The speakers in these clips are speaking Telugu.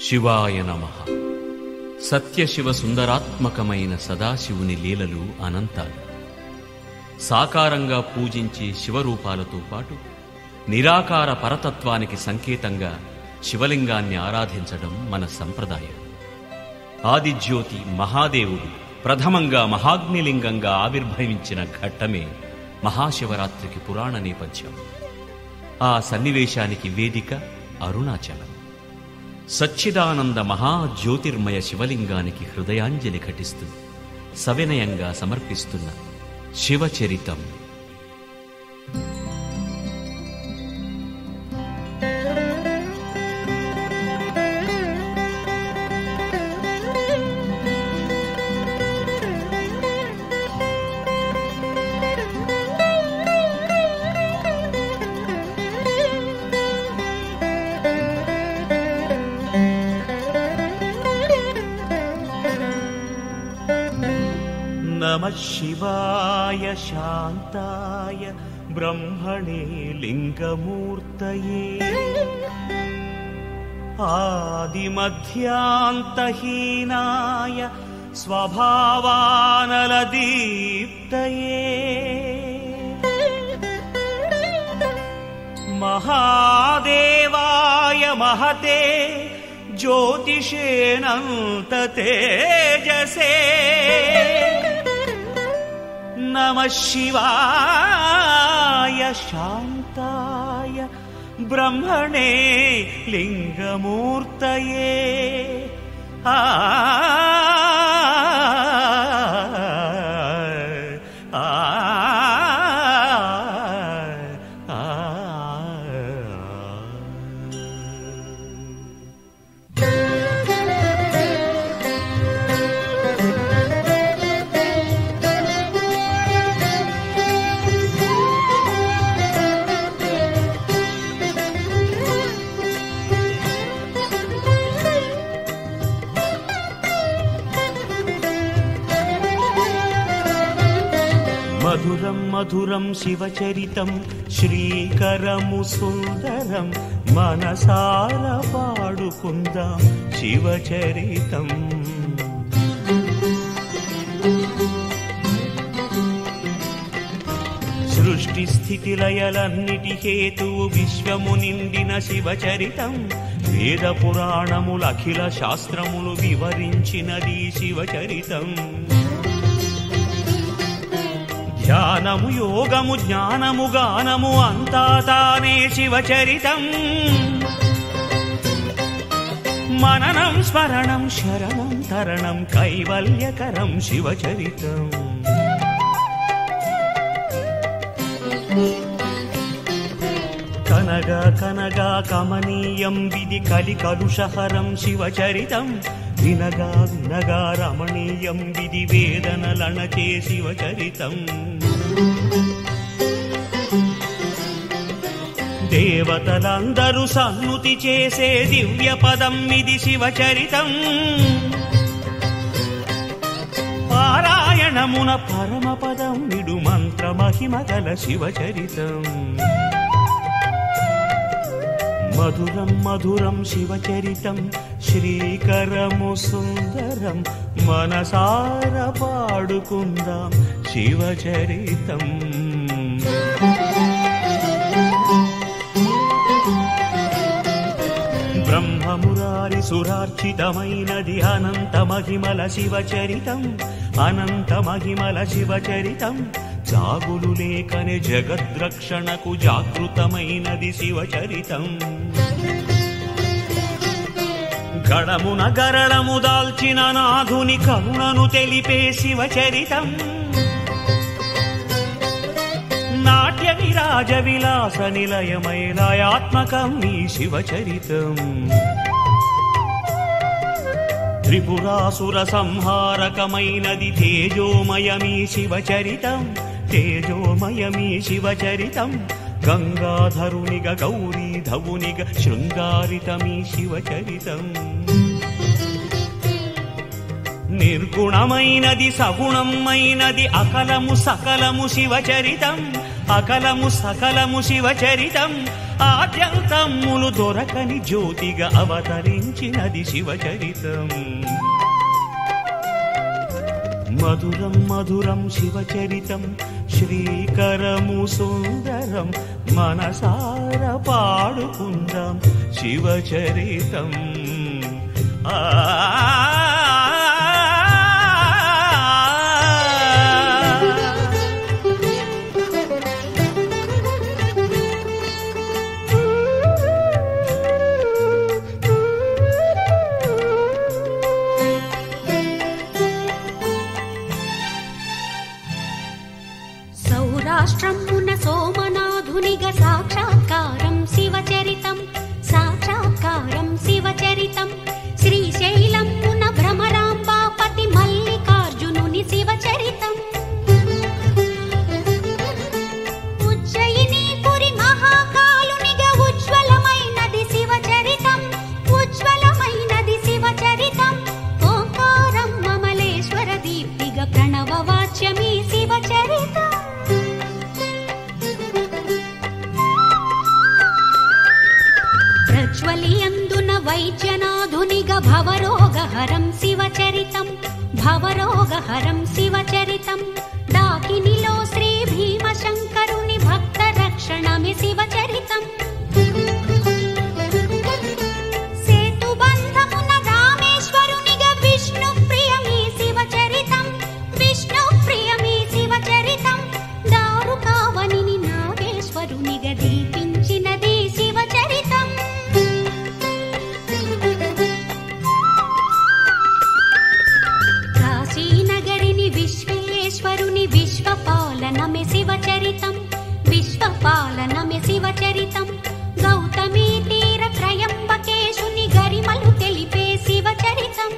శివాయ నమః. సత్యశివ సుందరాత్మకమైన సదాశివుని లీలలు అనంతాలు. సాకారంగా పూజించే శివరూపాలతో పాటు నిరాకార పరతత్వానికి సంకేతంగా శివలింగాన్ని ఆరాధించడం మన సంప్రదాయం. ఆదిజ్యోతి మహాదేవుడు ప్రథమంగా మహాగ్నిలింగంగా ఆవిర్భవించిన ఘట్టమే మహాశివరాత్రికి పురాణ నేపథ్యం. ఆ సన్నివేశానికి వేదిక అరుణాచలం. సచ్చిదానంద మహాజ్యోతిర్మయ శివలింగానికి హృదయాంజలి ఘటిస్తూ సవినయంగా సమర్పిస్తున్న శివచరితం. నమః శివాయ శాంతాయ బ్రహ్మణే లింగమూర్తయే ఆదిమధ్యాంతహీనాయ స్వభావానలదీప్తయే మహాదేవాయ మహతే జ్యోతిషేనంత తేజసే నమః శివాయ శాంతాయ బ్రహ్మణే లింగమూర్తయే మధురం మధురం శివచరితం శ్రీకరము సుందరం మనసార పాడుకుందాం శివచరితం. సృష్టి స్థితి లయలన్నిటి హేతువు విశ్వము నిండిన శివచరితం. వేద పురాణముల అఖిల శాస్త్రములు వివరించినది శివచరితం. ధ్యానము యోగము జ్ఞానము గానము అంతా తానే శివచరితం. మననం స్మరణం శరణం తరణం కైవల్యకరం శివచరితం. కనగా కనగా కమనీయం విధి కలి కలుషహరం శివచరితం. వినగా వినగా రమణీయం విధి వేదనలణచే శివచరితం. దేవతలందరూ సన్నుతి చేసే దివ్య పదం ఇది శివచరితం. పారాయణమున పరమపదం నిడు మంత్ర మహిమగల శివచరితం. మధురం మధురం శివచరితం శ్రీకరము సుందరం మనసార పాడుకుందాం శివచరితం. బ్రహ్మమురారి సురార్చితమైనది అనంత మహిమల శివచరితం. అనంత మహిమల శివచరితం. జాగులు లేకనే జగద్రక్షణకు జాగృతమైనది శివచరితం. గడమున గరళము దాల్చిన నాథుని కరుణను తెలిపే శివచరితం. నాట్య విరాజ విలాస నిలయమైలయాత్మకం ఈ శివచరితం. త్రిపురాసుర సంహారకమైనది తేజోమయమీ శివచరితం. తేజోమయమీ శివచరితం. గంగాధరునిగ గౌరీధవునిగ శృంగారితమీ శివచరితం. నిర్గుణమైనది సగుణమైనది అకలము సకలము శివచరితం. అకలము సకలము శివచరితం. ఆద్యంతమ్ములు దొరకని జ్యోతిగా అవతరించినది శివచరితం. మధురం మధురం శివచరితం, శ్రీకరము సుందరం, మనసార పాడుకుందాం శివచరితం. ఆ సౌరాష్ట్రమున సోమనాథునిగ సాక్షాత్కారం శివచరితం, సాక్షాత్కారం శివచరితం. శ్రీశైలమున భ్రమరాంబాపతి మల్లికార్జునుని శివచరితం. ఉజ్జయినీపురి మహాకాలునిగ ఉజ్వలమైనది శివచరితం, ఉజ్వలమైనది శివచరితం. ఓంకారం మమలేశ్వర దీప్తిగ ప్రణవవాచ్యమీ శివచరితం. ప్రజ్వలియందున వైద్యనాథునిగ భవరోగహరం శివచరితం, భవరోగహరం శివచరితం. డాకినిలో శ్రీ భీమశంకరుని భక్త రక్షణమి శివచరితం. సేతుబంధమున రామేశ్వరునిగ విష్ణు ప్రియమీ శివచరితం, విష్ణు ప్రియమీ శివచరితం. దారుకావనిని నాగేశ్వరునిగ దీపించినది శివచరితం. కాశీనగరిని విశ్వేశ్వరుని విశ్వపాలనమే శివచరితం, విశ్వపాలనమే శివచరితం. గౌతమీ తీర త్రయంబకేశుని గరిమలు తెలిపే శివచరితం.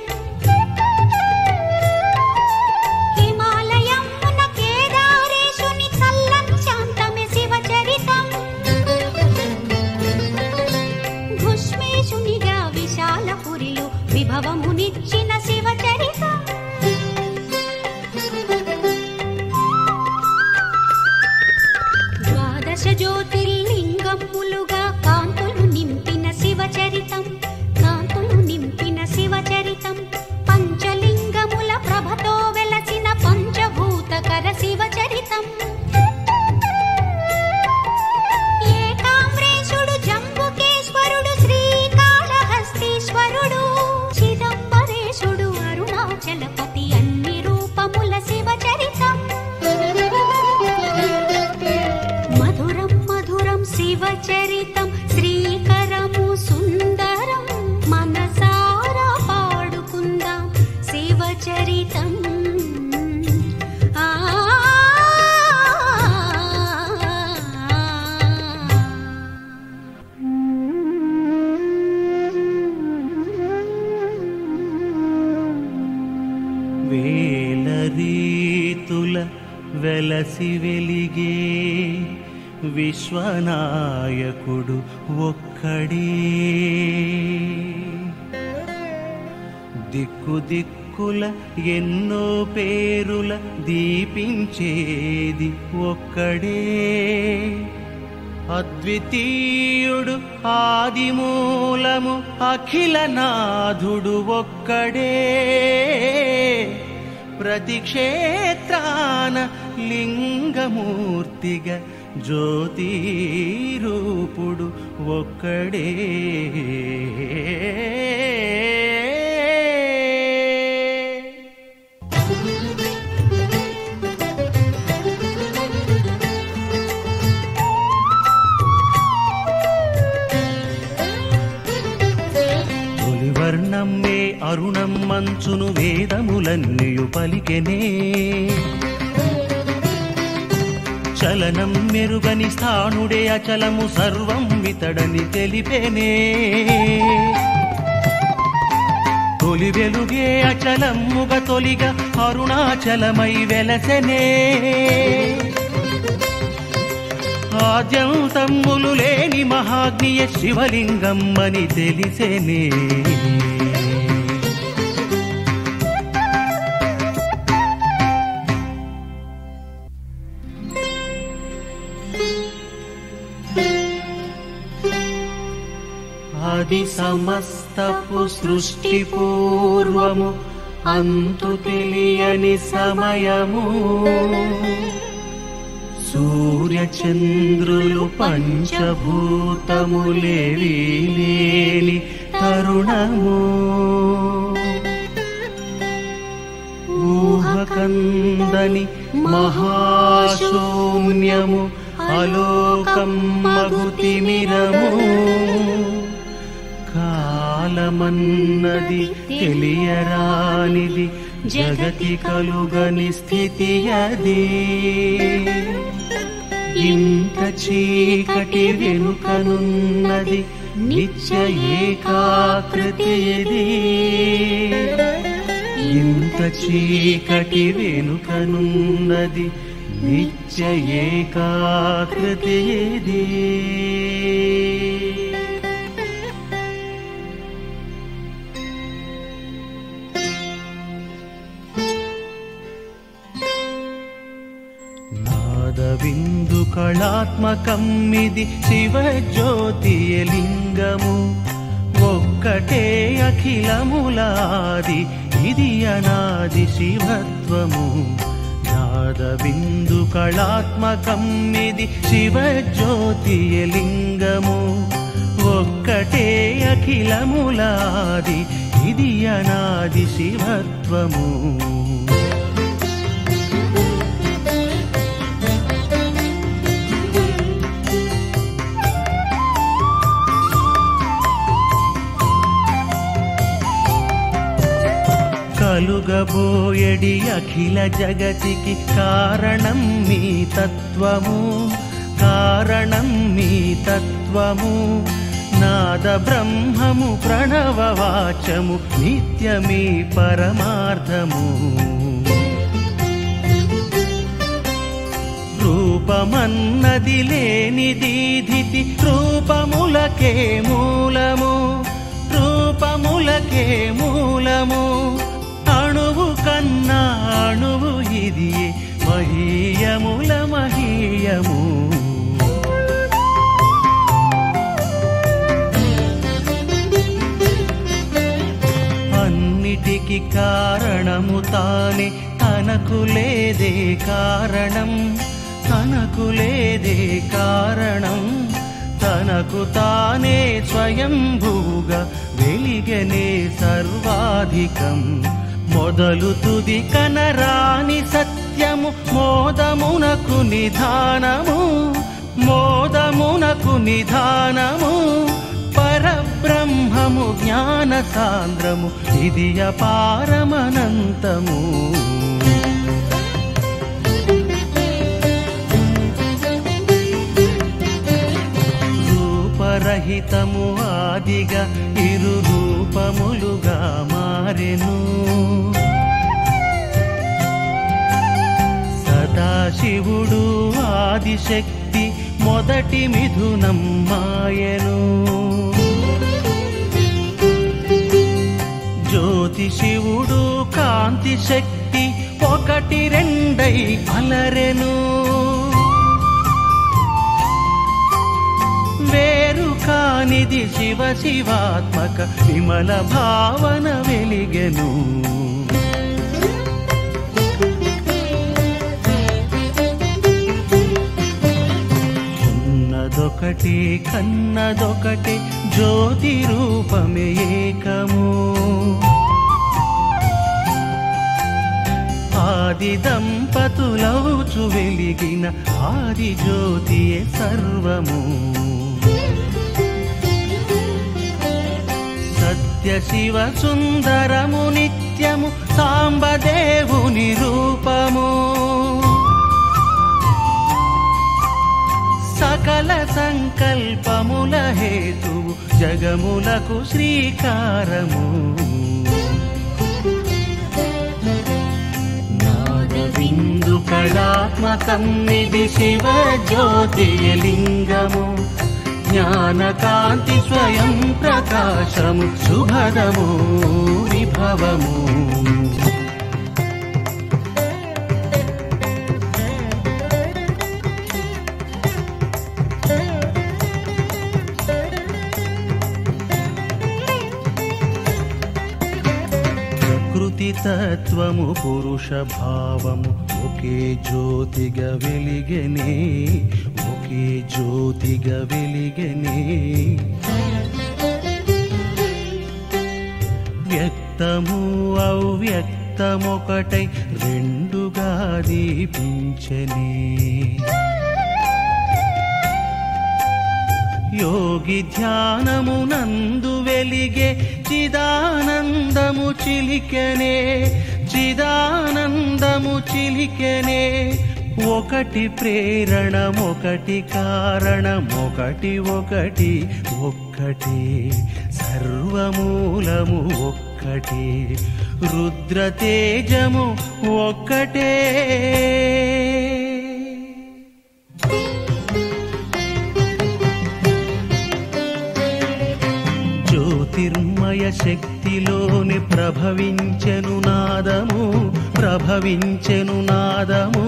హిమాలయమున కేదారేశుని చల్లని శాంతమే శివచరితం. భుష్మేశునిగా విశాలపురిలో విభవమునిచ్చిన శివచరితం. ద్వాదశ జ్యోతిర్లింగములుగా కాంతులు నింపిన శివచరితం, కాంతులు నింపిన శివచరితం. పంచలింగముల ప్రభతో వెలసిన పంచభూతకర శివచరితం. ఏకాంబరేశుడు జంబుకేశ్వరుడు శ్రీకాళహస్తీశ్వరుడు, చిదంబరేశుడు అరుణాచలపతి అన్ని రూపముల శివచరితం. మధురం మధురం శివచరితం, శ్రీకరము సుందరం, మనసారా పాడుకుందాం శివచరితం. ఆ వేల రీతుల వెలసి వెలిగే విశ్వనాయకుడు ఒక్కడే. దిక్కు దిక్కుల ఎన్నో పేరుల దీపించేది ఒక్కడే. అద్వితీయుడు ఆదిమూలము అఖిలనాథుడు ఒక్కడే. ప్రతి క్షేత్రాన లింగమూర్తిగా జ్యోతి రూపుడు ఒక్కడే. తొలివర్ణమ్మే అరుణం మంచును వేదములన్నయు పలికెనే. చలనం మెరుగని స్థానుడే అచలము సర్వం ఇతడని తెలిపెనే. తొలి వెలుగే అచలమ్ముగ తొలిగా అరుణాచలమై వెలసెనే. ఆద్యంతమ్ములు లేని మహాగ్నియ శివలింగం అని తెలిసెనే. ఆది సమస్తపు సృష్టి పూర్వము అంతు తెలియని సమయము సూర్యచంద్రులు పంచభూతములేవీ లేని తరుణము ఊహకందని మహాశూన్యము అలోకం మగుతిమిరము కాలమన్నది తెలియరానిది జగతి కలుగని స్థితి అది ఇంత చీకటి వెనుకనున్నది నిత్య ఏకాకృతి ఇది ఇంత చీకటి వెనుకనున్నది నిత్య ఏకాకృతి ఇది నాదబిందు కళాత్మకమిది శివజ్యోతియలింగము ఒక్కటే అఖిలములాది ఇది అనాది శివత్వము నాదబిందు కళాత్మకమిది శివజ్యోతియలింగము ఒక్కటే అఖిలములాది ఇది అనాది శివత్వము కలుగబోయడి అఖిల జగతికి కారణం మీ తత్వము కారణం మీ తత్వము నాద బ్రహ్మము ప్రణవవాచము నిత్యమీ పరమార్థము రూపమన్నది లేనిది ధితి రూపములకే మూలము రూపములకే మూలము అణువు కన్నా అణువు ఇది మహీయముల మహీయము అన్నిటికి కారణము తానే తనకు లేదే కారణం తనకు లేదే కారణం తనకు తానే స్వయంభూగా వెలిగనే సర్వాధికం మొదలు తుది కనరాని సత్యము మోదమునకు నిధానము మోదమునకు నిధానము పరబ్రహ్మము జ్ఞాన సాంద్రము ఇది అపారమనంతము రూపరహితము ఆదిగా ఇరు రూపములుగా మారెను సదాశివుడు ఆదిశక్తి మొదటి మిథునం మాయను జ్యోతి శివుడు కాంతి శక్తి ఒకటి రెండై అలరెను వేరు కానిది శివ శివాత్మక విమల భావన వెలిగెను ఉన్నదొకటి కన్నదొకటి జ్యోతి రూపమే ఏకము ఆది దంపతులవుచు వెలిగిన ఆది జ్యోతియే సర్వము సత్య శివ సుందరము నిత్యము సాంబదేవుని రూపము సకల సంకల్పముల హేతువు జగములకు శ్రీకారము నాదబిందు కళాత్మకమిది శివ జ్యోతియలింగము జ్ఞానకాంతి స్వయం ప్రకాశము శుభదము విభవము జ్యోతి తత్వము పురుష భావము ఒకే జ్యోతిగా వెలిగెనే, ఒకే జ్యోతిగా వెలిగెనే. వ్యక్తము అవ్యక్తమొకటై రెండుగా దీపించనే. యోగి ధ్యానమునందు వెలిగే చిదానందము చిలికెనే, చిదానందము చిలికెనే. ఒకటి ప్రేరణమొకటి కారణమొకటి ఒకటి ఒక్కటి సర్వమూలము ఒక్కటి రుద్రతేజము ఒక్కటే. జ్యోతిర్మయ శక్తిలోని ప్రభవించెను నాదము, ప్రభవించెను నాదము.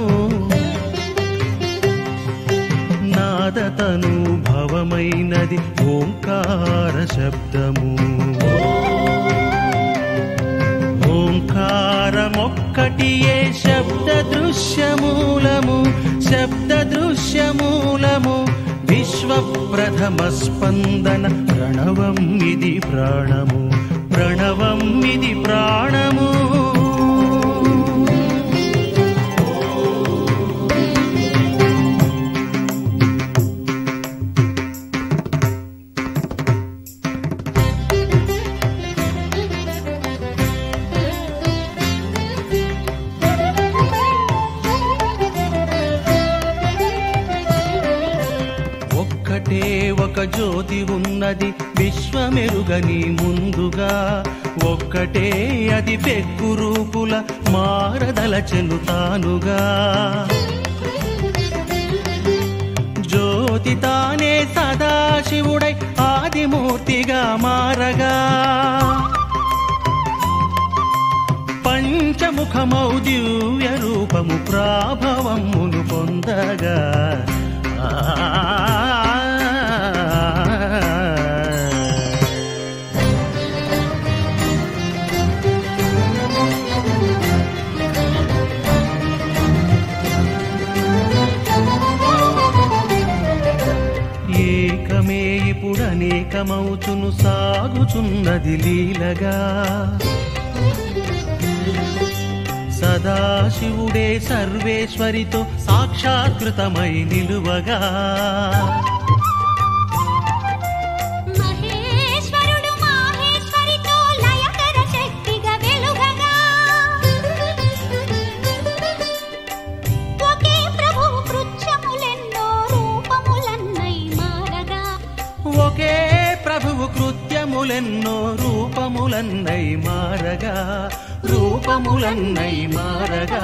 నాదతను భవమైనది ఓంకార శబ్దము. ఓంకారమొక్కటియే శబ్ద దృశ్యమూలము, శబ్ద దృశ్యమూలము. విశ్వ ప్రథమ స్పందన ప్రణవం ఇది ప్రాణము, ప్రణవం ఇది ప్రాణము. ఒక జ్యోతి ఉన్నది విశ్వమెరుగని ముందుగా, ఒక్కటే అది పెక్కు రూపుల మారదలచెను తానుగా. జ్యోతి తానే సదాశివుడై ఆదిమూర్తిగా మారగా, పంచముఖమౌ దివ్య రూపము ప్రాభవమును పొందగా. ఏకమే ఇప్పుడనేకమౌచును సాగుచున్నది లీలగా. సదాశివుడే సర్వేశ్వరితో సాక్షాత్కృతమై నిలువగా. మహేశ్వరుడు మాహేశ్వరితో లయకర శక్తిగా వెలుగగా. ఒకే ప్రభువు కృత్యములెన్నో రూపములన్నై మారగా, ఒకే ప్రభువు కృత్యములెన్నో రూపములన్నై మారగా, రూపములన్నై మారగా.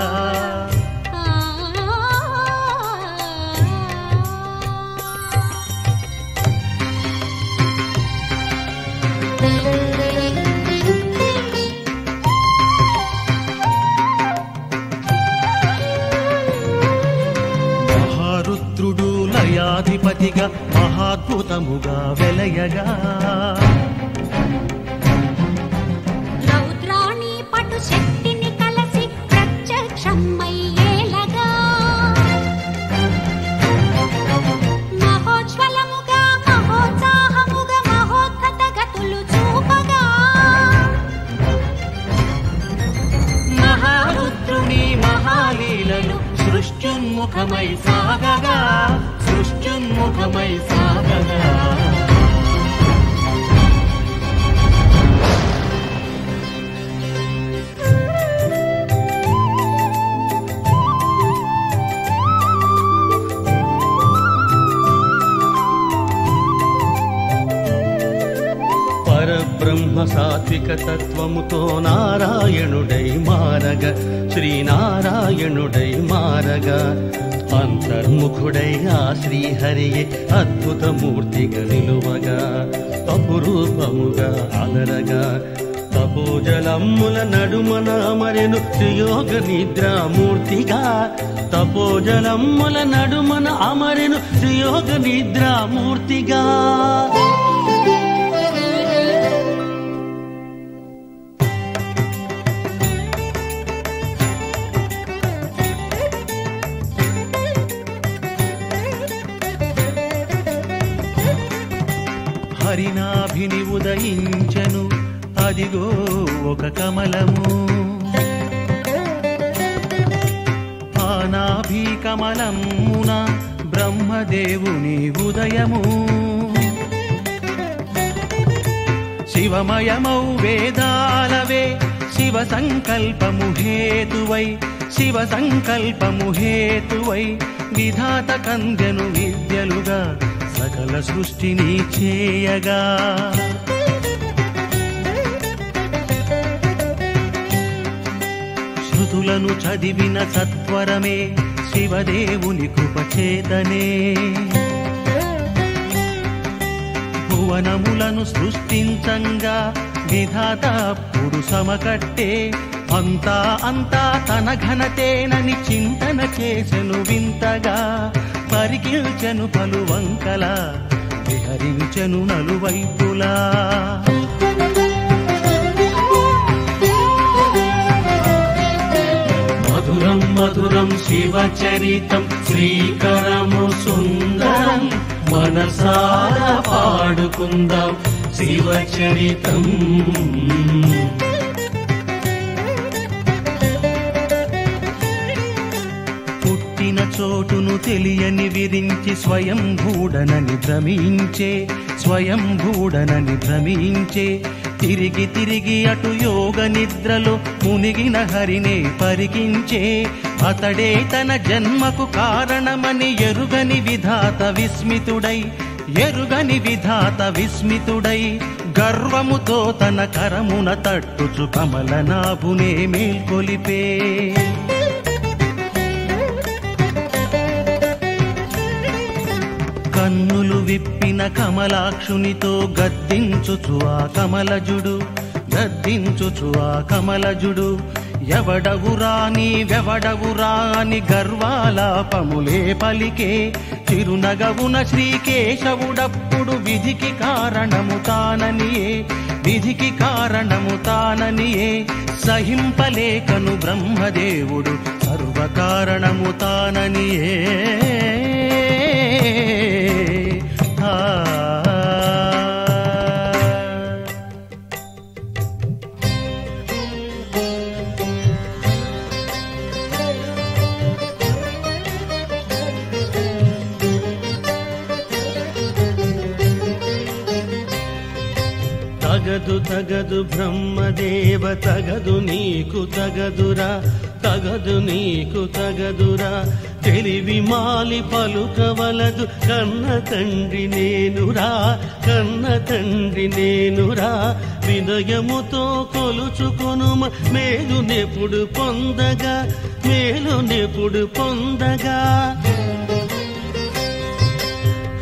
మహారుద్రుడు లయాధిపతిగా మహాద్భుతముగా వెలయగా. రౌద్రాణి పటు శక్తిని కలసి ప్రత్యక్షమయ్యేలగా. మహోజ్వలముగా మహోత్సాహముగా మహోద్ధత గతులు చూపగా. మహారుద్రుని మహాలీలలు సృష్ట్యున్ముఖమై సాగగా, సృష్ట్యున్ముఖమై సాగగా. పరబ్రహ్మ సాత్విక తత్వముతో నారాయణుడై మారగ, శ్రీనారాయణుడై మారగ. అంతర్ముఖుడై ఆ శ్రీహరియే అద్భుతమూర్తిగా నిలువగా, అపురూపముగా అలరగా. తపోజలమ్ముల నడుమన అమరెను త్రియోగ నిద్రామూర్తిగా, తపోజలమ్ముల నడుమన అమరెను త్రియోగ నిద్రామూర్తిగా. హరినాభిని ఉదయించెను అదిగో ఒక కమలము ఆ నాభి కమలమున బ్రహ్మదేవుని ఉదయము శివమయమౌ వేదాలవే శివ సంకల్పము హేతువై విధాత కందెను విద్యలుగా సకల సృష్టిని చేయగా శృతులను చదివిన సత్వరమే శివదేవుని కృపచేతనే భువనములను సృష్టించంగా విధాత అప్పుడు సమకట్టే అంతా తన ఘనతేనని చింతన చేసెను వింతగా పరికిల్చెను పలు వంకల విహరించెను నలువైపులా మధురం మధురం శివచరితం శ్రీకరము సుందరం మనసారా పాడుకుందాం శివచరితం పుట్టిన చోటును తెలియని విరించి స్వయంభూడనని భ్రమించే తిరిగి అటు యోగ నిద్రలో మునిగిన హరినే పరికించే అతడే తన జన్మకు కారణమని ఎరుగని విధాత విస్మితుడై గర్వముతో తన కరమున తట్టుచు కమలనాభునే మేల్కొలిపే కన్నులు విప్పిన కమలాక్షునితో గద్దించుచు ఆ కమలజుడు ఎవడవురా నీవెవడవురా అని గర్వాలాపములే పలికే చిరునగవున శ్రీకేశవుడప్పుడు విధికి కారణము తాననియే సహింపలేకను బ్రహ్మదేవుడు సర్వకారణము తాననియే తగదు బ్రహ్మదేవ తగదు నీకు తగదురా తెలివి మాలి పలుకవలదు కన్న తండ్రి నేనురా వినయముతో కొలుచుకొనుమ మేలునెప్పుడు పొందగా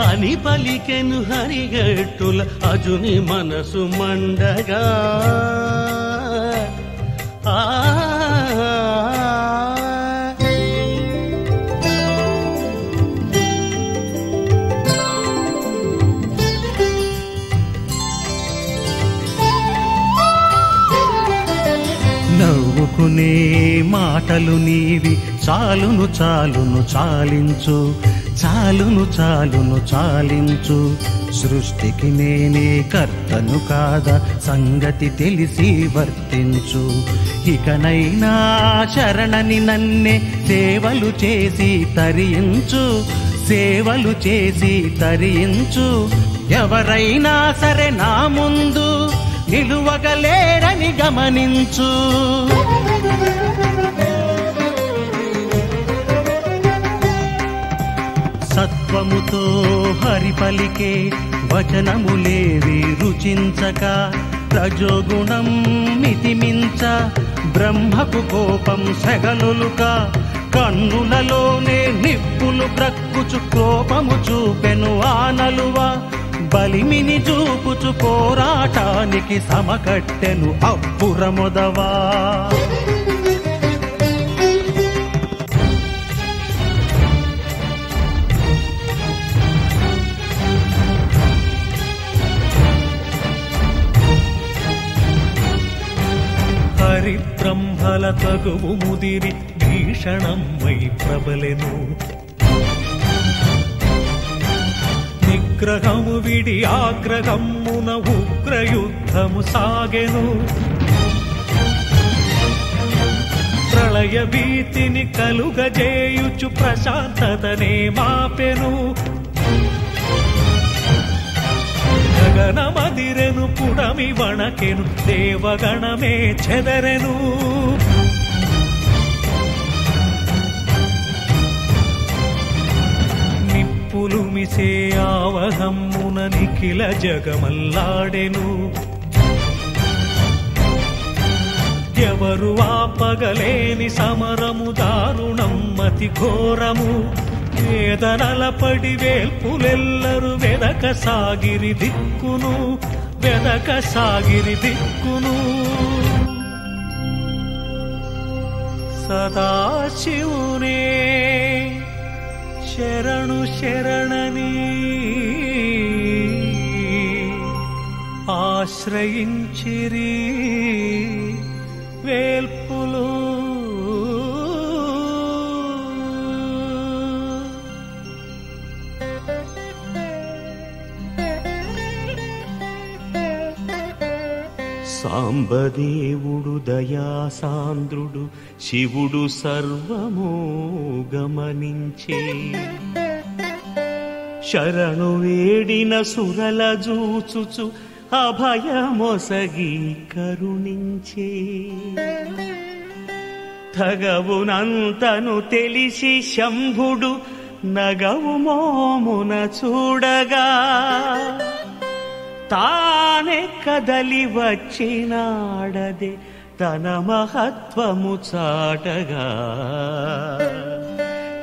అని పలికెను హరిగట్టుల అజుని మనసు మండగా నవ్వుకునే మాటలు నీవి చాలును చాలించు సృష్టికి నేనే కర్తను కాదా సంగతి తెలిసి వర్తించు ఇకనైనా శరణని నన్నే సేవలు చేసి తరించు ఎవరైనా సరే నా ముందు నిలువగలేరని గమనించు సత్వముతో హరి పలికే వచనములేవి రుచించక రజోగుణం మితిమించ బ్రహ్మకు కోపం సెగలులుక కన్నులలోనే నిప్పులు ప్రక్కుచు కోపము చూపెను ఆనలువ బలిమిని చూపుచు పోరాటానికి సమకట్టెను అప్పురమొదవా హరిబ్రహ్మల తగువు ముదిరి భీషణమై ప్రబలెను నిగ్రహము విడి ఆగ్రహమున ఉగ్రయుద్ధము సాగెను. ప్రళయ భీతిని కలుగజేయుచు ప్రశాంతతనే మాపెను. గగనమదిరెను పుడమి వణకెను దేవగణమే చెదరెను. నిప్పులు మిసే ఆవహమ్మున నిఖిల జగమల్లాడెను. ఎవరు ఆపగలేని సమరము దారుణం అతి ఘోరము. వేదనల పడి వేల్పులెల్లరు వెదక సాగిరి దిక్కును, వెదక సాగిరి దిక్కును. సదాశివునే శరణు శరణని ఆశ్రయించిరి వేల్పులు. సాంబదేవుడు దయాసాంద్రుడు శివుడు సర్వము గమనించే. శరణు వేడిన సురల జూచుచు అభయమొసగి కరుణించే. తగవునంతను తెలిసి శంభుడు నగవు మోమున చూడగా, తానే కదలి వచ్చినాడదే తన మహత్వము చాటగా,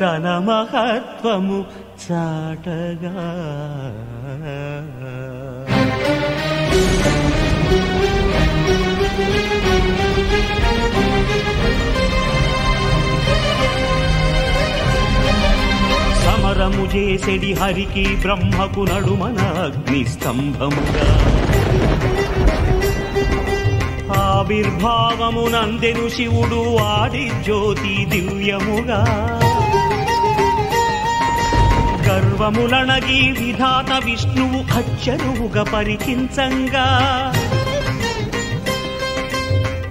తన మహత్వము చాటగా. సమరము చేసెడి హరికి బ్రహ్మకు నడుమన అగ్ని స్తంభముగా, ఆవిర్భావమునందెను శివుడు ఆది జ్యోతి దివ్యముగా. గర్వములనగి విధాత విష్ణువు అచ్చరువుగా పరికించంగా,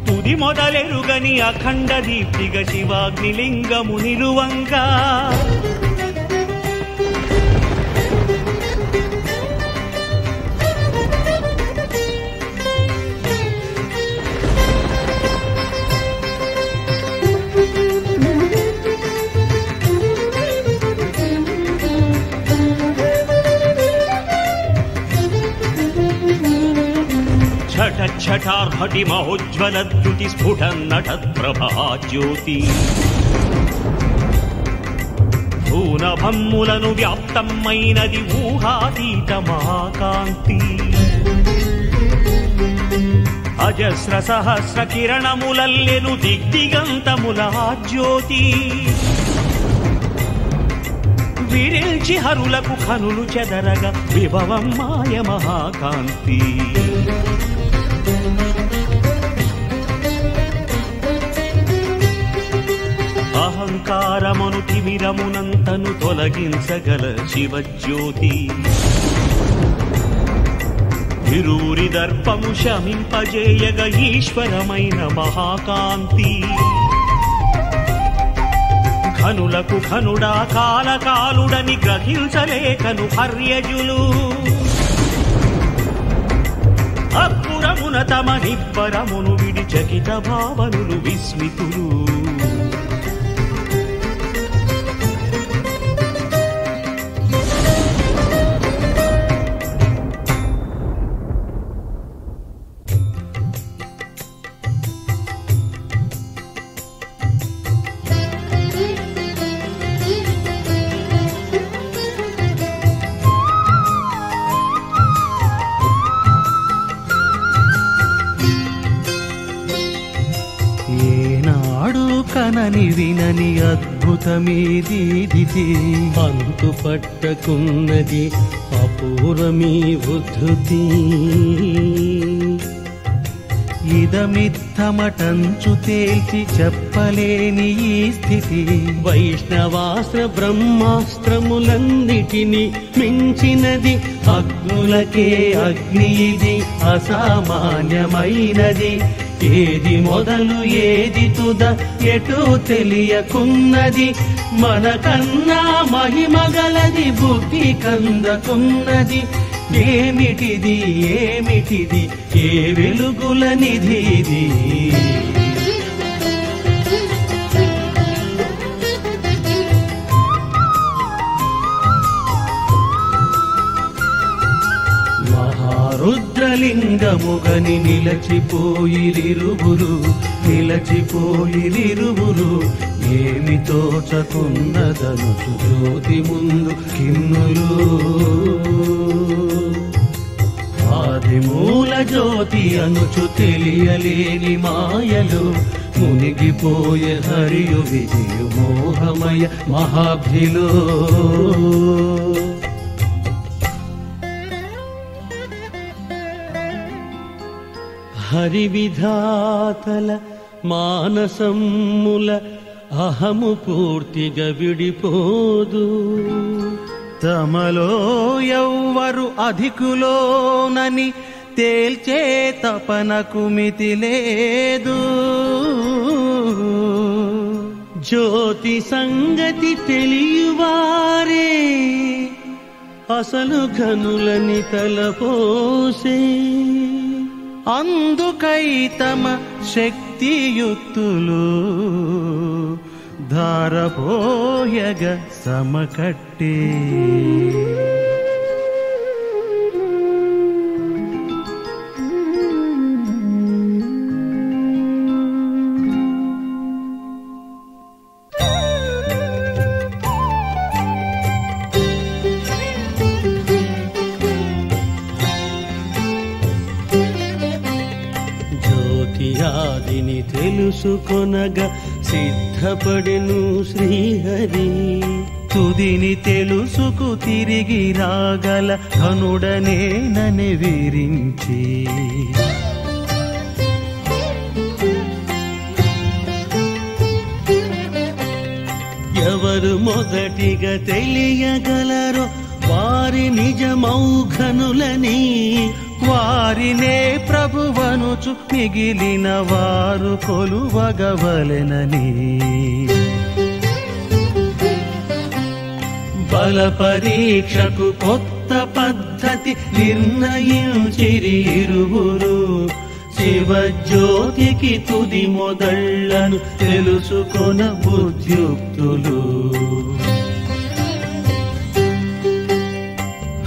తుది మొదలెరుగని అఖండ దీప్తిగ శివాగ్నిలింగము నిలువంగా. ఛటార్భటి మహోజ్వల ద్యుతి స్ఫుటన్నటత్ప్రభా జ్యోతి. భూనభమ్ములను వ్యాప్తమైనది ఊహాతీత మహాకాంతి. అజస్ర సహస్ర కిరణములల్లెను దిగ్దిగంతముల జ్యోతి. విరిల్చి హరులకు కనులు చెదరగా విభవం మాయ మహాకాంతి. అహంకారమును తిమిరమునంతను తొలగించగల శివజ్యోతి. విరూరి దర్పము శమింపజేయగ ఈశ్వరమైన మహాకాంతి. ఘనులకు ఘనుడా కాలకాలుడని గ్రహించలేకను హర్యజులు. అప్పురమున తమ నిబ్బరమును విడి చకిత భావనులు విస్మితులు. కనని వినని అద్భుతమేదీదితే, అంతు పట్టకున్నది అపూర్వమీ ఉద్ధృతి. ఇద పరమిత్తమటంచు తేల్చి చెప్పలేని ఈ స్థితి వైష్ణవాస్త్ర బ్రహ్మాస్త్రములన్నిటిని మించినది అగ్నులకే అగ్ని ఇది అసామాన్యమైనది ఏది మొదలు ఏది తుద ఎటు తెలియకున్నది మనకన్నా మహిమగలది బుద్ధి కందకున్నది ఏమిటిది ఏమిటిది ఏ వెలుగుల నిధిది రుద్రలింగముగని నిలచిపోయిరిరువురు ఏమి తోచకున్నదనుచు జ్యోతి ముందు కిన్నులు ఆదిమూల జ్యోతి అనుచు తెలియలేని మాయలు మునిగిపోయే హరియు విజయు మోహమయ మహాబ్ధిలో హరి విధాతల మానసమ్ముల అహము పూర్తిగా విడిపోదు తమలో ఎవ్వరు అధికులోనని తేల్చే తపనకు మితి లేదు జ్యోతి సంగతి తెలియవారే అసలు ఘనులని తలపోసే అందుకై తమ శక్తియుక్తులు ధారపోయగ సమకట్టే ఆదిని తెలుసుకొనగా సిద్ధపడెను శ్రీహరి తుదిని తెలుసుకు తిరిగి రాగల కనుడనేనని విరించి ఎవరు మొదటిగా తెలియగలరో వారి నిజమౌఘనులని వారినే ప్రభువనుచు మిగిలిన వారు కొలువగవలెనని బల పరీక్షకు కొత్త పద్ధతి నిర్ణయించిరి ఇరువురు శివజ్యోతికి తుది మొదళ్లను తెలుసుకొన బుద్ధ్యుక్తులు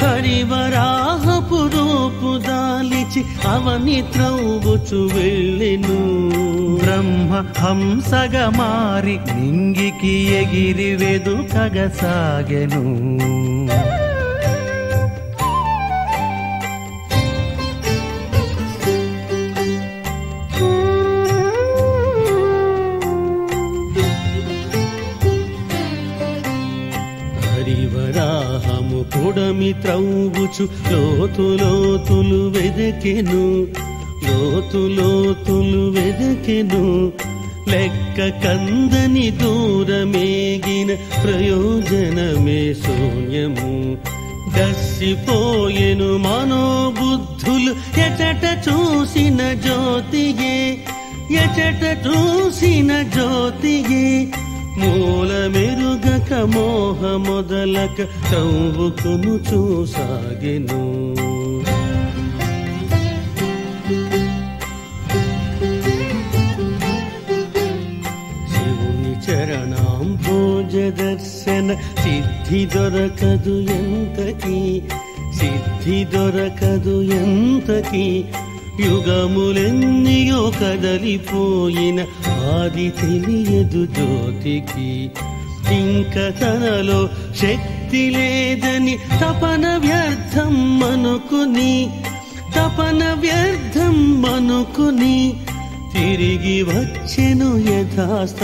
హరివరాహపు రూపు దాలిచి అవని త్రౌగుచు వెళ్ళెను బ్రహ్మ హంసగా మారి నింగికి ఎగిరి వెదుకగసాగెను హరివరాహము పొడమి త్రౌగుచు లోతులు వెదకెను లెక్క కందని దూరమేగిన ప్రయోజనమే శూన్యము దస్సిపోయెను మనోబుద్ధులు ఎచట చూసిన జ్యోతియే మూల మెరుగక మోహ మొదలక తవ్వుకును చూసాగెను శివుని చరణాంభోజ దర్శన సిద్ధి దొరకదు ఎంతకి యుగములెన్నియో కదలిపోయిన ఆది తెలియదు జ్యోతికి ఇంక తనలో శక్తి లేదని తపన వ్యర్థం మనుకుని తిరిగి వచ్చెను యథాస్థ